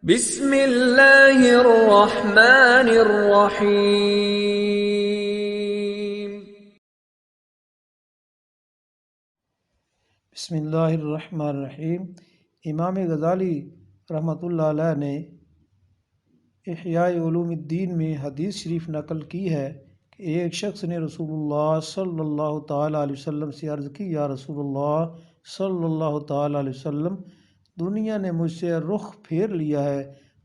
بسم اللہ الرحمن الرحیم۔ بسم اللہ الرحمن الرحیم۔ امام غزالی رحمۃ اللہ علیہ نے احیاء علوم الدین میں حدیث شریف نقل کی ہے کہ ایک شخص نے رسول اللہ صلی اللہ تعالیٰ علیہ وسلم سے عرض کی، یا رسول اللہ صلی اللہ تعالیٰ علیہ وسلم، دنیا نے مجھ سے رخ پھیر لیا ہے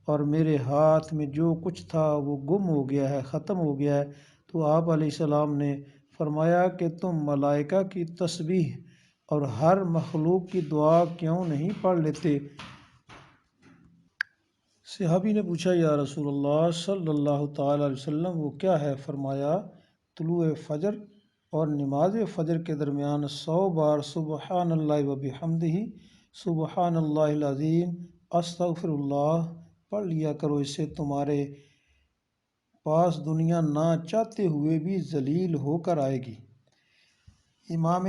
اور میرے ہاتھ میں جو کچھ تھا وہ گم ہو گیا ہے، ختم ہو گیا ہے۔ تو آپ علیہ السلام نے فرمایا کہ تم ملائکہ کی تسبیح اور ہر مخلوق کی دعا کیوں نہیں پڑھ لیتے؟ صحابی نے پوچھا، یا رسول اللہ صلی اللہ تعالیٰ علیہ وسلم وہ کیا ہے؟ فرمایا، طلوع فجر اور نماز فجر کے درمیان 100 بار سبحان اللہ و بحمدہ، سبحان اللہ العظیم، استغفر اللہ پڑھ لیا کرو، اس سے تمہارے پاس دنیا نہ چاہتے ہوئے بھی ذلیل ہو کر آئے گی۔ امام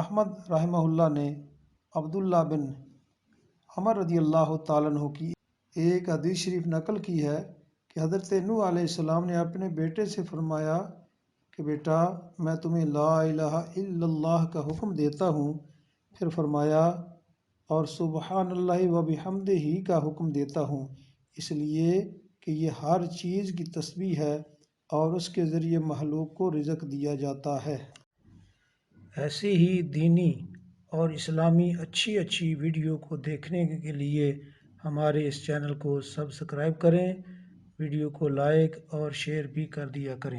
احمد رحمہ اللہ نے عبداللہ بن عمر رضی اللہ تعالیٰ عنہ کی ایک حدیث شریف نقل کی ہے کہ حضرت نوح علیہ السلام نے اپنے بیٹے سے فرمایا کہ بیٹا، میں تمہیں لا الہ الا اللہ کا حکم دیتا ہوں، پھر فرمایا اور سبحان اللہ و بحمدہ ہی کا حکم دیتا ہوں، اس لیے کہ یہ ہر چیز کی تسبیح ہے اور اس کے ذریعے مخلوق کو رزق دیا جاتا ہے۔ ایسی ہی دینی اور اسلامی اچھی ویڈیو کو دیکھنے کے لیے ہمارے اس چینل کو سبسکرائب کریں، ویڈیو کو لائک اور شیئر بھی کر دیا کریں۔